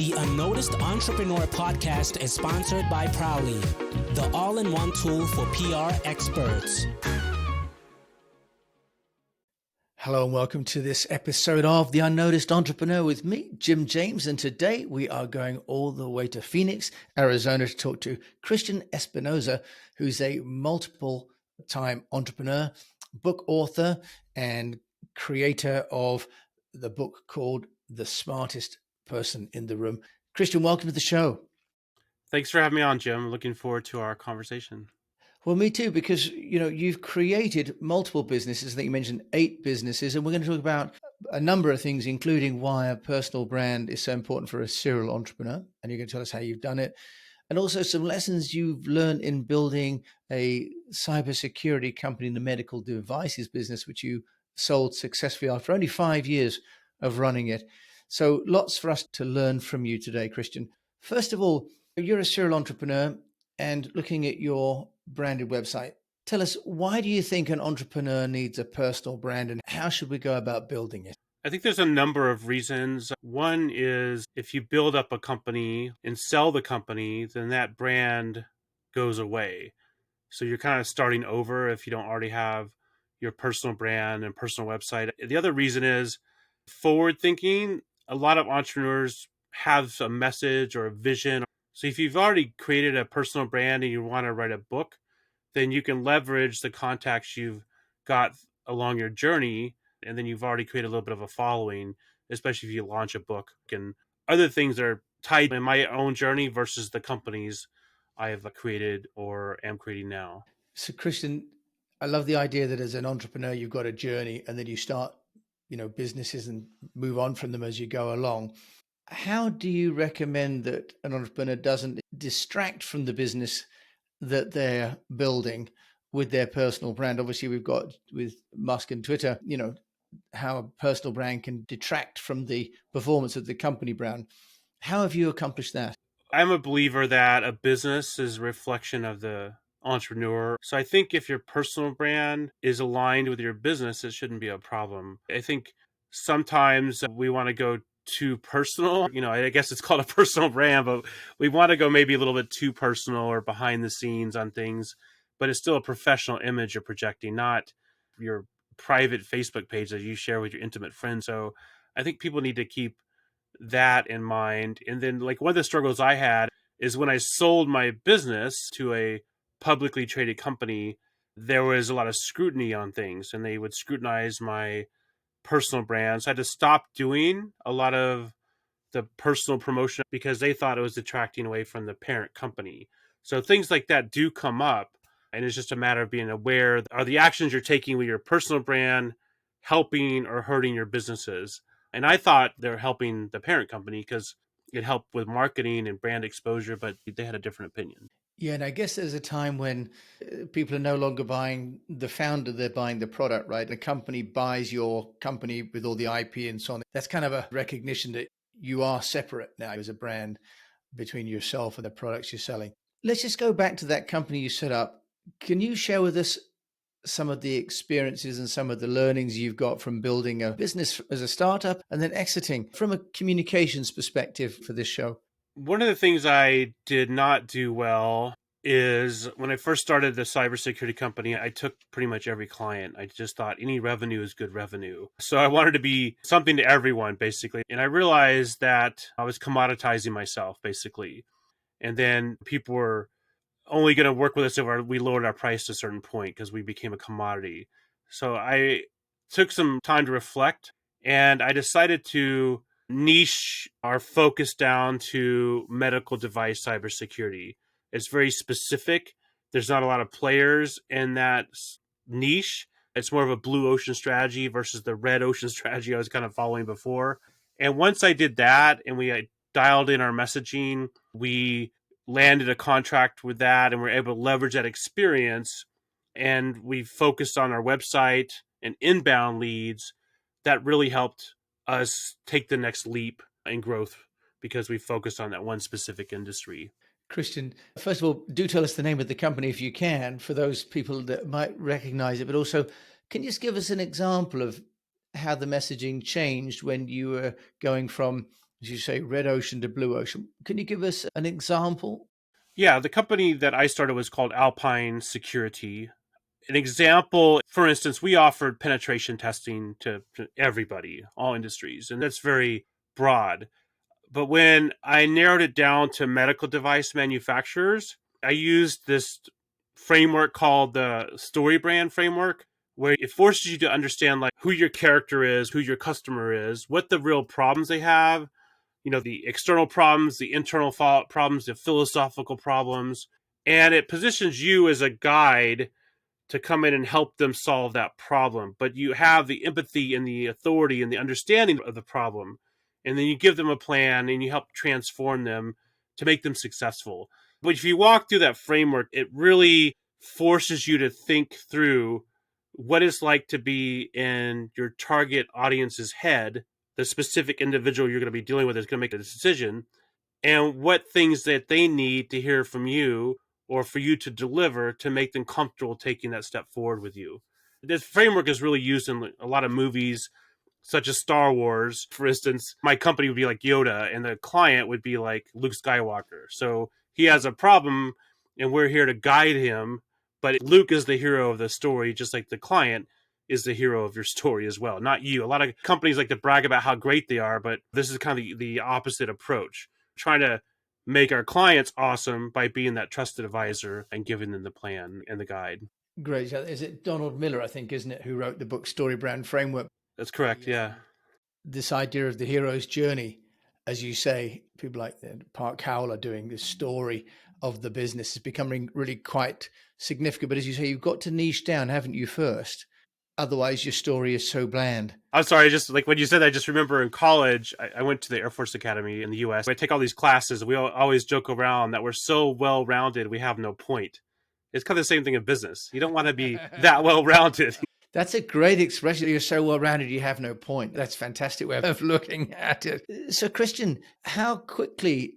The Unnoticed Entrepreneur podcast is sponsored by Prowly, the all-in-one tool for PR experts. Hello and welcome to this episode of The Unnoticed Entrepreneur with me, Jim James. And today we are going all the way to Phoenix, Arizona to talk to Christian Espinosa, who's a multiple-time entrepreneur, book author, and creator of the book called The Smartest Person in the Room. Christian, welcome to the show. Thanks for having me on, Jim. Looking forward to our conversation. Well, me too, because, you've created multiple businesses. I think you mentioned 8 businesses, and we're going to talk about a number of things, including why a personal brand is so important for a serial entrepreneur. And you're going to tell us how you've done it. And also some lessons you've learned in building a cybersecurity company in the medical devices business, which you sold successfully after only 5 years of running it. So lots for us to learn from you today, Christian. First of all, you're a serial entrepreneur, and looking at your branded website, tell us, why do you think an entrepreneur needs a personal brand, and how should we go about building it? I think there's a number of reasons. One is if you build up a company and sell the company, then that brand goes away. So you're kind of starting over if you don't already have your personal brand and personal website. The other reason is forward thinking. A lot of entrepreneurs have a message or a vision. So if you've already created a personal brand and you want to write a book, then you can leverage the contacts you've got along your journey, and then you've already created a little bit of a following, especially if you launch a book and other things that are tied in my own journey versus the companies I have created or am creating now. So, Christian, I love the idea that as an entrepreneur, you've got a journey and then you start, businesses and move on from them as you go along. How do you recommend that an entrepreneur doesn't distract from the business that they're building with their personal brand? Obviously, we've got with Musk and Twitter, how a personal brand can detract from the performance of the company brand. How have you accomplished that? I'm a believer that a business is a reflection of the entrepreneur. So I think if your personal brand is aligned with your business, it shouldn't be a problem. I think sometimes we want to go too personal. I guess it's called a personal brand, but we want to go maybe a little bit too personal or behind the scenes on things, but it's still a professional image you're projecting, not your private Facebook page that you share with your intimate friends. So I think people need to keep that in mind. And then one of the struggles I had is when I sold my business to a publicly traded company, there was a lot of scrutiny on things, and they would scrutinize my personal brand. So I had to stop doing a lot of the personal promotion because they thought it was detracting away from the parent company. So things like that do come up, and it's just a matter of being aware. Are the actions you're taking with your personal brand helping or hurting your businesses? And I thought they're helping the parent company because it helped with marketing and brand exposure, but they had a different opinion. Yeah, and I guess there's a time when people are no longer buying the founder, they're buying the product, right? The company buys your company with all the IP and so on. That's kind of a recognition that you are separate now as a brand between yourself and the products you're selling. Let's just go back to that company you set up. Can you share with us some of the experiences and some of the learnings you've got from building a business as a startup and then exiting from a communications perspective for this show? One of the things I did not do well is when I first started the cybersecurity company, I took pretty much every client. I just thought any revenue is good revenue. So I wanted to be something to everyone, basically. And I realized that I was commoditizing myself, basically. And then people were only going to work with us if we lowered our price to a certain point because we became a commodity. So I took some time to reflect, and I decided to niche our focus down to medical device cybersecurity. It's very specific. There's not a lot of players in that niche. It's more of a blue ocean strategy versus the red ocean strategy I was kind of following before. And once I did that and we dialed in our messaging, we landed a contract with that, and we're able to leverage that experience. And we focused on our website and inbound leads. That really helped us take the next leap in growth because we focused on that one specific industry. Christian, first of all, do tell us the name of the company if you can, for those people that might recognize it, but also can you just give us an example of how the messaging changed when you were going from as you say, red ocean to blue ocean. Can you give us an example? Yeah, the company that I started was called Alpine Security. An example, for instance, we offered penetration testing to everybody, all industries, and that's very broad. But when I narrowed it down to medical device manufacturers, I used this framework called the StoryBrand Framework, where it forces you to understand like who your character is, who your customer is, what the real problems they have, the external problems, the internal problems, the philosophical problems, and it positions you as a guide to come in and help them solve that problem. But you have the empathy and the authority and the understanding of the problem. And then you give them a plan and you help transform them to make them successful. But if you walk through that framework, it really forces you to think through what it's like to be in your target audience's head, the specific individual you're going to be dealing with is going to make a decision, and what things that they need to hear from you or for you to deliver to make them comfortable taking that step forward with you. This framework is really used in a lot of movies, such as Star Wars. For instance, my company would be like Yoda, and the client would be like Luke Skywalker. So he has a problem, and we're here to guide him. But Luke is the hero of the story, just like the client is the hero of your story as well, not you. A lot of companies like to brag about how great they are, but this is kind of the opposite approach, trying to make our clients awesome by being that trusted advisor and giving them the plan and the guide. Great. Is it Donald Miller, I think, isn't it, who wrote the book StoryBrand Framework? That's correct. Yeah. This idea of the hero's journey, as you say, people like Park Howell are doing this story of the business is becoming really quite significant. But as you say, you've got to niche down, haven't you, first? Otherwise, your story is so bland. I'm sorry, just like when you said that, I just remember in college, I went to the Air Force Academy in the US. I take all these classes. We always joke around that we're so well rounded, we have no point. It's kind of the same thing in business. You don't want to be that well rounded. That's a great expression. You're so well rounded, you have no point. That's a fantastic way of looking at it. So, Christian, how quickly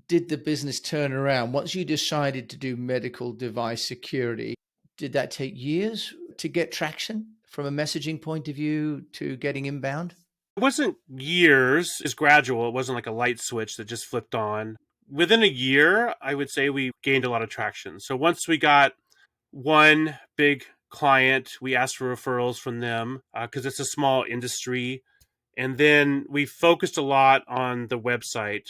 did the business turn around once you decided to do medical device security? Did that take years to get traction from a messaging point of view to getting inbound? It wasn't years, it's gradual. It wasn't like a light switch that just flipped on. Within a year, I would say we gained a lot of traction. So once we got one big client, we asked for referrals from them because it's a small industry. And then we focused a lot on the website.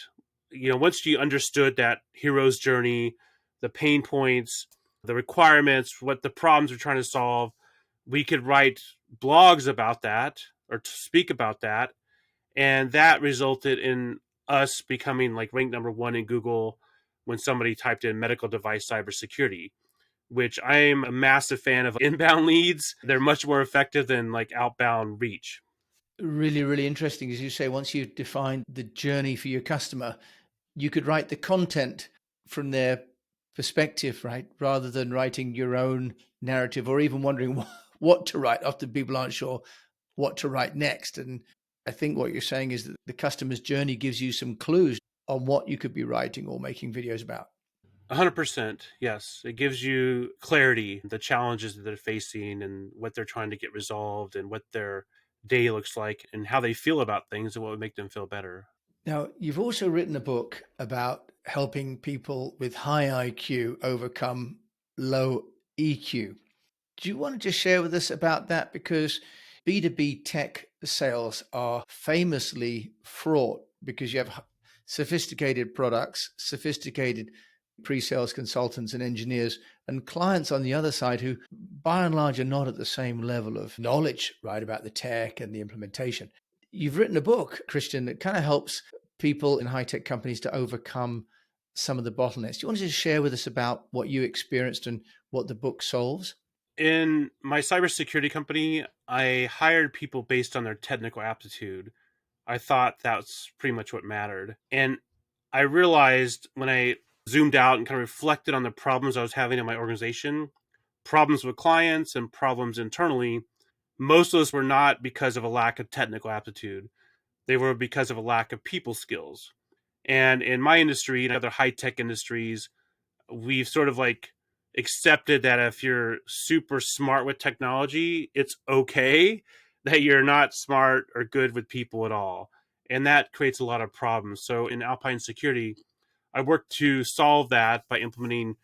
Once you understood that hero's journey, the pain points, the requirements, what the problems we're trying to solve, we could write blogs about that or to speak about that. And that resulted in us becoming like ranked number one in Google when somebody typed in medical device cybersecurity, which I'm a massive fan of inbound leads. They're much more effective than like outbound reach. Really, really interesting. As you say, once you've defined the journey for your customer, you could write the content from their perspective, right? Rather than writing your own narrative or even wondering what to write. Often people aren't sure what to write next. And I think what you're saying is that the customer's journey gives you some clues on what you could be writing or making videos about. 100%. Yes. It gives you clarity, the challenges that they're facing and what they're trying to get resolved and what their day looks like and how they feel about things and what would make them feel better. Now, you've also written a book about helping people with high IQ overcome low EQ. Do you want to just share with us about that? Because B2B tech sales are famously fraught because you have sophisticated products, sophisticated pre-sales consultants and engineers, and clients on the other side who by and large are not at the same level of knowledge, right, about the tech and the implementation. You've written a book, Christian, that kind of helps people in high-tech companies to overcome some of the bottlenecks. Do you want to just share with us about what you experienced and what the book solves? In my cybersecurity company, I hired people based on their technical aptitude. I thought that's pretty much what mattered. And I realized when I zoomed out and kind of reflected on the problems I was having in my organization, problems with clients and problems internally, most of those were not because of a lack of technical aptitude. They were because of a lack of people skills. And in my industry and other high tech industries, we've sort of like accepted that if you're super smart with technology, it's okay that you're not smart or good with people at all. And that creates a lot of problems. So in Alpine Security, I worked to solve that by implementing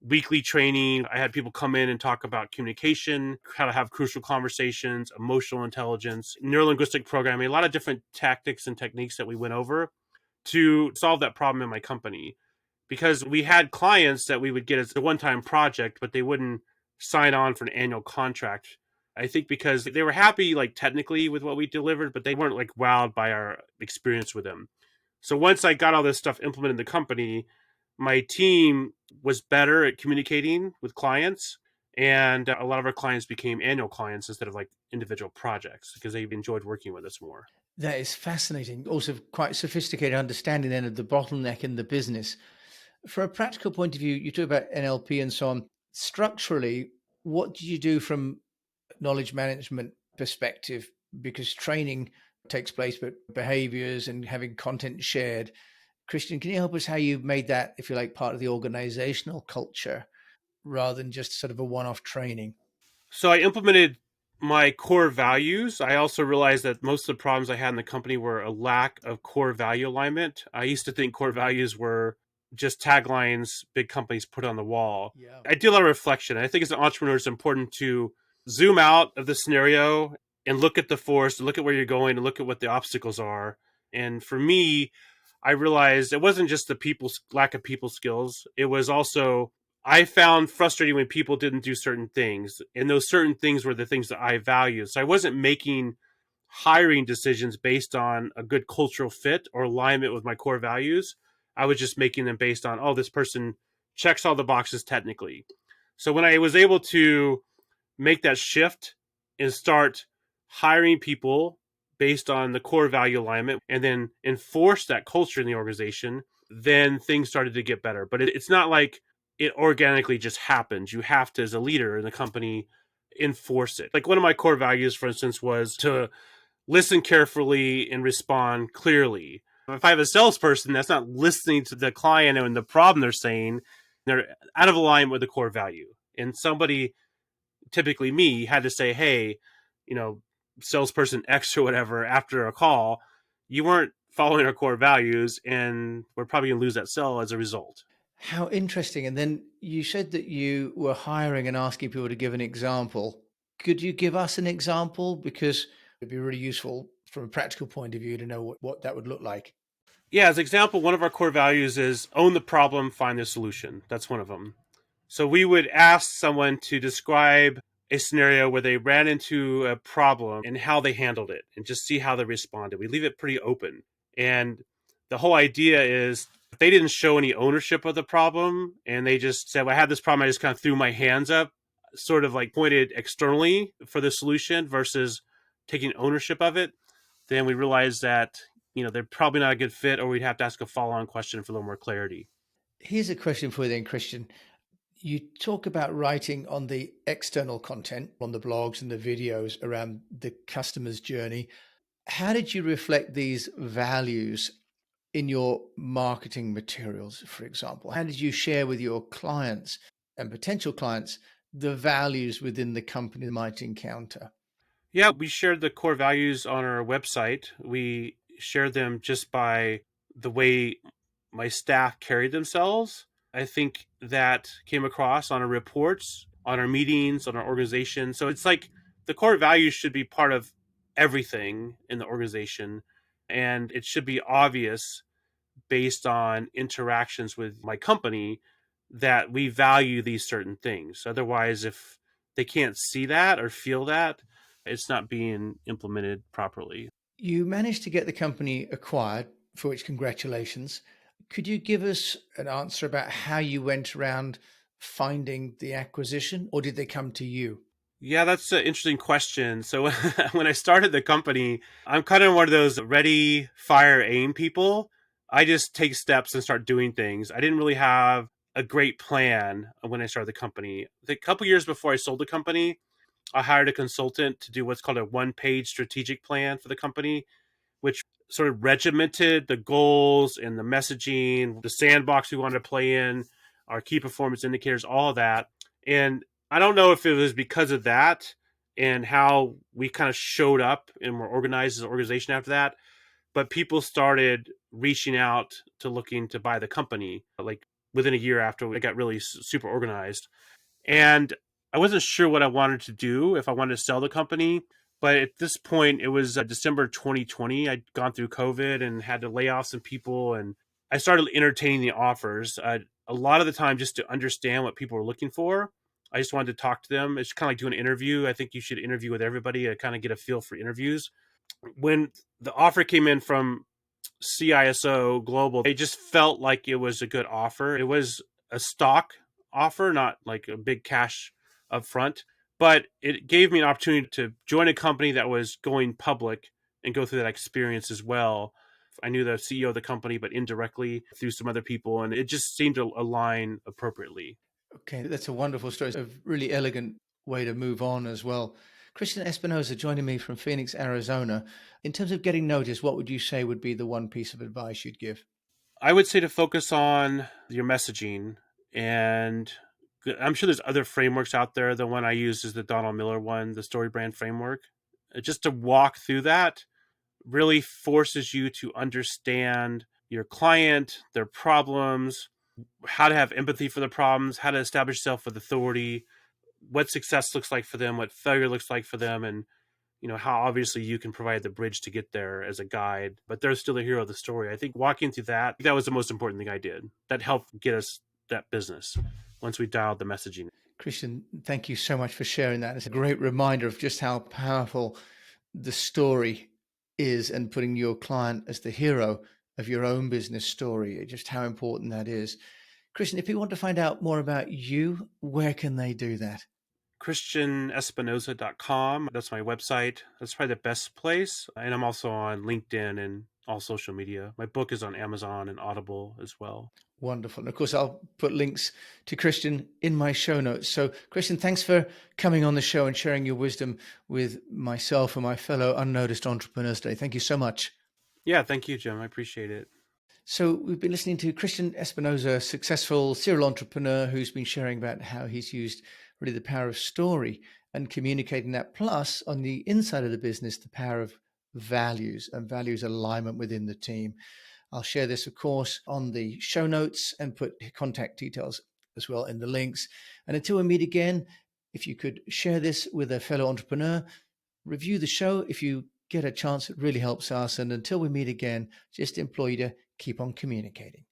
weekly training. I had people come in and talk about communication, how to have crucial conversations, emotional intelligence, neurolinguistic programming, a lot of different tactics and techniques that we went over to solve that problem in my company. Because we had clients that we would get as a one-time project, but they wouldn't sign on for an annual contract. I think because they were happy, like technically with what we delivered, but they weren't like wowed by our experience with them. So once I got all this stuff implemented in the company, my team was better at communicating with clients. And a lot of our clients became annual clients instead of like individual projects because they enjoyed working with us more. That is fascinating. Also, quite sophisticated understanding then of the bottleneck in the business. From a practical point of view, you talk about NLP and so on. Structurally, what do you do from knowledge management perspective? Because training takes place, but behaviors and having content shared. Christian, can you help us how you made that, if you like, part of the organizational culture rather than just sort of a one-off training? So I implemented my core values. I also realized that most of the problems I had in the company were a lack of core value alignment. I used to think core values were just taglines big companies put on the wall. Yeah. I do a lot of reflection. I think as an entrepreneur, it's important to zoom out of the scenario and look at the forest, look at where you're going, and look at what the obstacles are. And for me, I realized it wasn't just the people's lack of people skills. It was also I found frustrating when people didn't do certain things, and those certain things were the things that I valued. So I wasn't making hiring decisions based on a good cultural fit or alignment with my core values. I was just making them based on, oh, this person checks all the boxes technically. So when I was able to make that shift and start hiring people based on the core value alignment and then enforce that culture in the organization, then things started to get better. But it's not like it organically just happens. You have to, as a leader in the company, enforce it. Like one of my core values, for instance, was to listen carefully and respond clearly. If I have a salesperson that's not listening to the client and the problem they're saying, they're out of alignment with the core value. And somebody, typically me, had to say, hey, salesperson X or whatever, after a call, you weren't following our core values and we're probably going to lose that sale as a result. How interesting. And then you said that you were hiring and asking people to give an example. Could you give us an example? Because it'd be really useful from a practical point of view to know what that would look like. Yeah, as an example, one of our core values is own the problem, find the solution. That's one of them. So we would ask someone to describe a scenario where they ran into a problem and how they handled it and just see how they responded. We leave it pretty open. And the whole idea is if they didn't show any ownership of the problem and they just said, well, I had this problem, I just kind of threw my hands up, sort of like pointed externally for the solution versus taking ownership of it, then we realized that, they're probably not a good fit, or we'd have to ask a follow-on question for a little more clarity. Here's a question for you then, Christian. You talk about writing on the external content, on the blogs and the videos around the customer's journey. How did you reflect these values in your marketing materials, for example? How did you share with your clients and potential clients the values within the company they might encounter? Yeah, we shared the core values on our website. We shared them just by the way my staff carried themselves. I think that came across on our reports, on our meetings, on our organization. So it's like the core values should be part of everything in the organization. And it should be obvious based on interactions with my company that we value these certain things. Otherwise, if they can't see that or feel that, it's not being implemented properly. You managed to get the company acquired, for which congratulations. Could you give us an answer about how you went around finding the acquisition, or did they come to you? Yeah, that's an interesting question. So when I started the company, I'm kind of one of those ready, fire, aim people. I just take steps and start doing things. I didn't really have a great plan when I started the company. A couple years before I sold the company, I hired a consultant to do what's called a one-page strategic plan for the company, which sort of regimented the goals and the messaging, the sandbox we wanted to play in, our key performance indicators, all of that. And I don't know if it was because of that and how we kind of showed up and were organized as an organization after that, but people started reaching out to looking to buy the company, like within a year after we got really super organized. And I wasn't sure what I wanted to do, if I wanted to sell the company. But at this point, it was December 2020. I'd gone through COVID and had to lay off some people. And I started entertaining the offers. A lot of the time, just to understand what people were looking for. I just wanted to talk to them. It's kind of like doing an interview. I think you should interview with everybody to kind of get a feel for interviews. When the offer came in from CISO Global, it just felt like it was a good offer. It was a stock offer, not like a big cash up front, but it gave me an opportunity to join a company that was going public and go through that experience as well. I knew the CEO of the company, but indirectly through some other people, and it just seemed to align appropriately. Okay, that's a wonderful story. It's a really elegant way to move on as well. Christian Espinosa joining me from Phoenix, Arizona. In terms of getting noticed, what would you say would be the one piece of advice you'd give? I would say to focus on your messaging, and I'm sure there's other frameworks out there. The one I use is the Donald Miller one, the StoryBrand Framework. Just to walk through that really forces you to understand your client, their problems, how to have empathy for the problems, how to establish yourself with authority, what success looks like for them, what failure looks like for them, and how obviously you can provide the bridge to get there as a guide, but they're still the hero of the story. I think walking through that was the most important thing I did. That helped get us that business once we dialed the messaging. Christian, thank you so much for sharing that. It's a great reminder of just how powerful the story is, and putting your client as the hero of your own business story, just how important that is. Christian, if people want to find out more about you, where can they do that? ChristianEspinosa.com. That's my website. That's probably the best place. And I'm also on LinkedIn and all social media. My book is on Amazon and Audible as well. Wonderful. And of course, I'll put links to Christian in my show notes. So Christian, thanks for coming on the show and sharing your wisdom with myself and my fellow Unnoticed Entrepreneurs today. Thank you so much. Yeah, thank you, Jim. I appreciate it. So we've been listening to Christian Espinosa, a successful serial entrepreneur who's been sharing about how he's used really the power of story and communicating that, plus on the inside of the business, the power of values and values alignment within the team. I'll share this, of course, on the show notes and put contact details as well in the links. And until we meet again, if you could share this with a fellow entrepreneur, review the show if you get a chance, it really helps us. And until we meet again, just implore you to keep on communicating.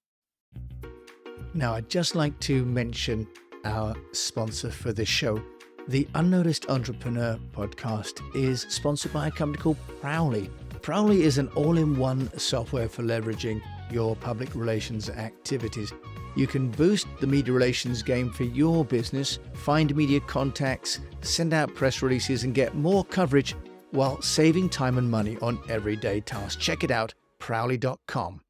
Now, I'd just like to mention our sponsor for this show. The Unnoticed Entrepreneur podcast is sponsored by a company called Prowly. Prowly is an all-in-one software for leveraging your public relations activities. You can boost the media relations game for your business, find media contacts, send out press releases, and get more coverage while saving time and money on everyday tasks. Check it out, prowly.com.